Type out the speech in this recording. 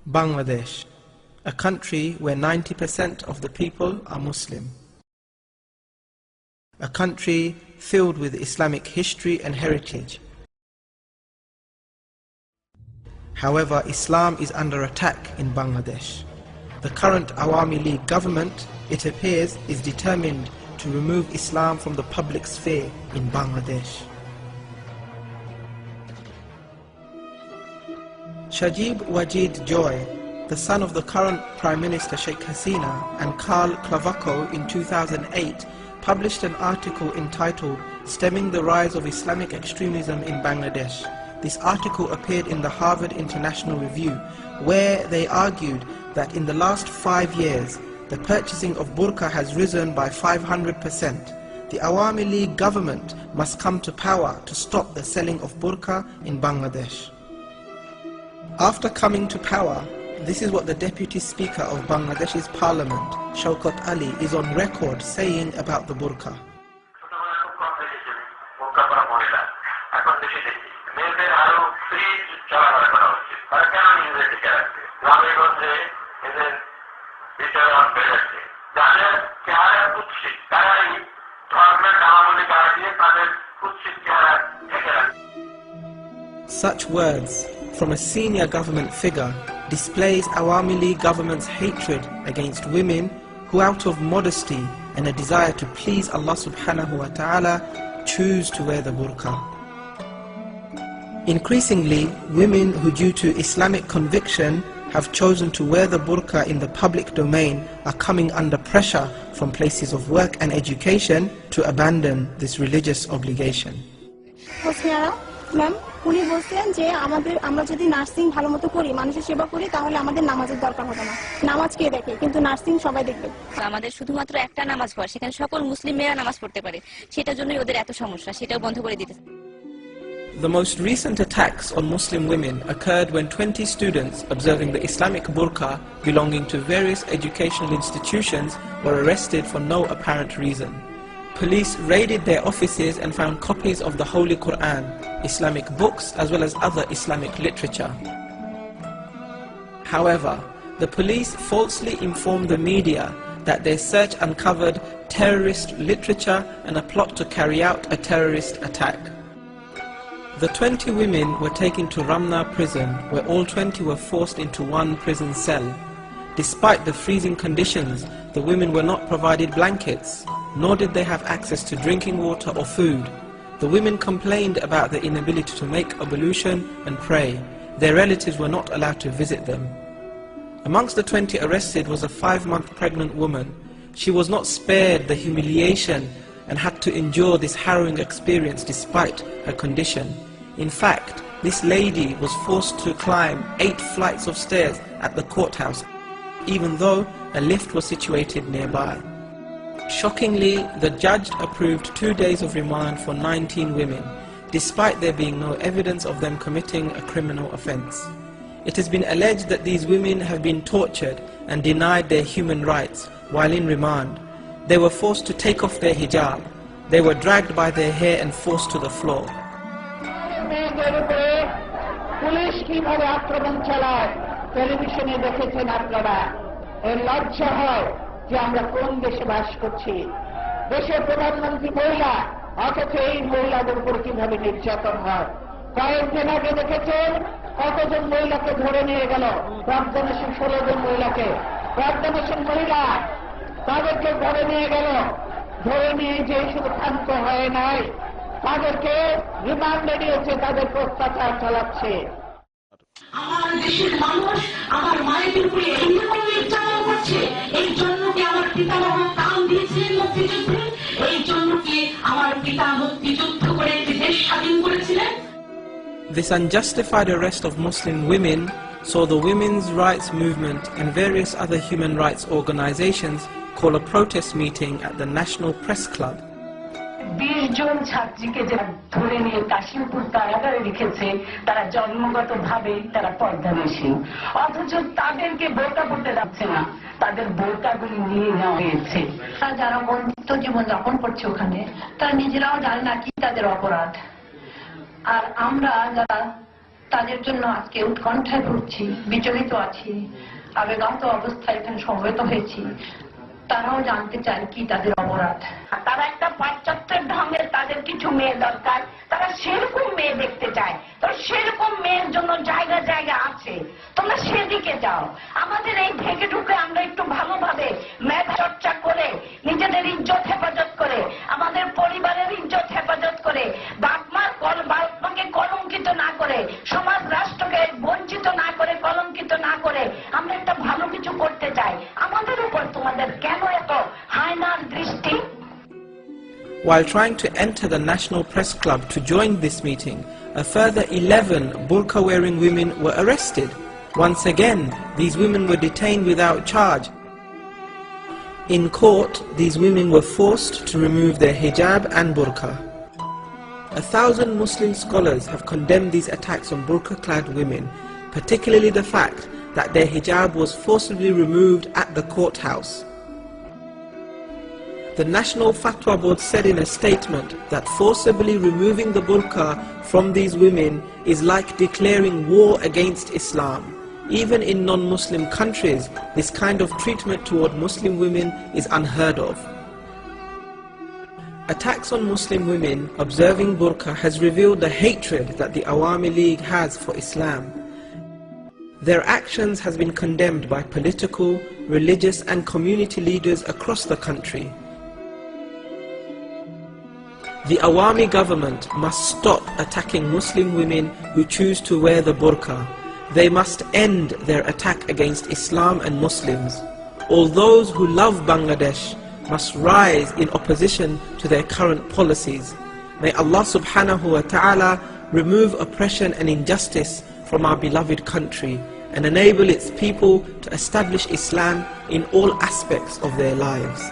Bangladesh, a country where 90% of the people are Muslim. A country filled with Islamic history and heritage. However, Islam is under attack in Bangladesh. The current Awami League government, it appears, is determined to remove Islam from the public sphere in Bangladesh. Shajib Wajid Joy, the son of the current Prime Minister Sheikh Hasina, and Karl Clavako in 2008 published an article entitled "Stemming the Rise of Islamic Extremism in Bangladesh." This article appeared in the Harvard International Review, where they argued that in the last 5 years, the purchasing of burqa has risen by 500%. The Awami League government must come to power to stop the selling of burqa in Bangladesh. After coming to power, this is what the Deputy Speaker of Bangladesh's Parliament, Shaukat Ali, is on record saying about the burqa. Such words from a senior government figure displays Awami League government's hatred against women who, out of modesty and a desire to please Allah subhanahu wa ta'ala, choose to wear the burqa. Increasingly, women who, due to Islamic conviction, have chosen to wear the burqa in the public domain are coming under pressure from places of work and education to abandon this religious obligation. Ma'am, উনি বলছেন যে আমরা যদি nursing ভালোমতো করি, মানুষের সেবা করি, তাহলে আমাদের নামাজের দরকার হবে না। নামাজ কে দেখে, কিন্তু নার্সিং সবাই দেখবে। আমাদের শুধুমাত্র একটা নামাজ পড়ে, সেখানে সকল মুসলিম মেয়েরা নামাজ পড়তে পারে, সেটার জন্যই ওদের এত সমস্যা, সেটাও বন্ধ করে দিতে। The most recent attacks on Muslim women occurred when 20 students observing the Islamic burqa belonging to various educational institutions were arrested for no apparent reason. Police raided their offices and found copies of the Holy Quran, Islamic books, as well as other Islamic literature. However, the police falsely informed the media that their search uncovered terrorist literature and a plot to carry out a terrorist attack. The 20 women were taken to Ramna prison, where all 20 were forced into one prison cell. Despite the freezing conditions, the women were not provided blankets, nor did they have access to drinking water or food. The women complained about their inability to make ablution and pray. Their relatives were not allowed to visit them. Amongst the 20 arrested was a 5-month pregnant woman. She was not spared the humiliation and had to endure this harrowing experience despite her condition. In fact, this lady was forced to climb 8 flights of stairs at the courthouse, even though a lift was situated nearby. Shockingly, the judge approved 2 days of remand for 19 women, despite there being no evidence of them committing a criminal offence. It has been alleged that these women have been tortured and denied their human rights while in remand. They were forced to take off their hijab. They were dragged by their hair and forced to the floor. যে আমরা কোন দেশে বাস করছি, দেশের প্রধানমন্ত্রী মহিলা, অথচ এই মহিলাদের উপর কিভাবে নির্যাতন হয়। কয়েকদিন আগে দেখেছেন কতজন মহিলাকে ধরে নিয়ে গেল, প্রাপ্তবয়স্ক 16 জন মহিলাকে, প্রাপ্তবয়স্ক মহিলা তাদেরকে ধরে নিয়ে গেল। ধরে নিয়ে যে শুধু ক্ষান্ত হয় নাই, তাদেরকে রিমান্ডে নিয়েছে, তাদেরকে অত্যাচার চালাচ্ছে। আমার দেশের মানুষ আমার মায়ের উপরে এইরকম নির্যাতন করছে, এই জন্য কি আমার পিতা মাতা প্রাণ দিয়েছিলেন মুক্তিযুদ্ধে? এই জন্য কি আমার পিতা মুক্তিযুদ্ধ করে একটি দেশ স্বাধীন করেছিলেন? This unjustified arrest of Muslim women saw the women's rights movement and various other human rights organizations call a protest meeting at the National Press Club. 20 জন ছাত্রীকে যারা ধরে নিয়ে কাশিমপুর কারাগারে রেখেছে, তারা জন্মগতভাবে তারা পর্দানসীন, অথচ তাদেরকে বোরকা পড়তে যাচ্ছে না, তাদের বোরকাগুলি নিয়ে নেওয়া হয়েছে। যারা বন্দিত্ব জীবন যাপন করছে ওখানে, তারা নিজেরাও জানে না কি তাদের অপরাধ। আর আমরা যারা তাদের জন্য আজকে উৎকণ্ঠায় ভুগছি, বিচলিত আছি, আবেগান্ত অবস্থায় এখানে সমবেত হয়েছি। তারাও জানতে চায় কি তাদের অপরাধ। তারা একটা পাশ্চাত্যের ঢঙের তাদের কিছু মেয়ে দরকার, তারা সেরকম মেয়ে দেখতে চায়। তো সেরকম মেয়ের জন্য জায়গা জায়গা আছে, তোমরা সেদিকে যাও। আমাদের এই ঢেকে ঢুকে আমরা একটু ভালোভাবে মেধা চর্চা করে, নিজেদের ইজ্জত হেফাজত করে, আমাদের পরিবারের ইজ্জত হেফাজত করে, বাপমাকে কলঙ্কিত না করে, সমাজ রাষ্ট্রকে বঞ্চিত না করে, কলঙ্কিত না করে আমরা একটা ভালো কিছু করতে চাই। আমাদের উপর তোমাদের কেন এত হায়নার দৃষ্টি? While trying to enter the National Press Club to join this meeting, a further 11 burqa-wearing women were arrested. Once again, these women were detained without charge. In court, these women were forced to remove their hijab and burqa. 1,000 Muslim scholars have condemned these attacks on burqa-clad women, particularly the fact that their hijab was forcibly removed at the courthouse. The National Fatwa Board said in a statement that forcibly removing the burqa from these women is like declaring war against Islam. Even in non-Muslim countries, this kind of treatment toward Muslim women is unheard of. Attacks on Muslim women observing burqa has revealed the hatred that the Awami League has for Islam. Their actions has been condemned by political, religious and community leaders across the country. The Awami government must stop attacking Muslim women who choose to wear the burqa. They must end their attack against Islam and Muslims. All those who love Bangladesh must rise in opposition to their current policies. May Allah subhanahu wa ta'ala remove oppression and injustice from our beloved country and enable its people to establish Islam in all aspects of their lives.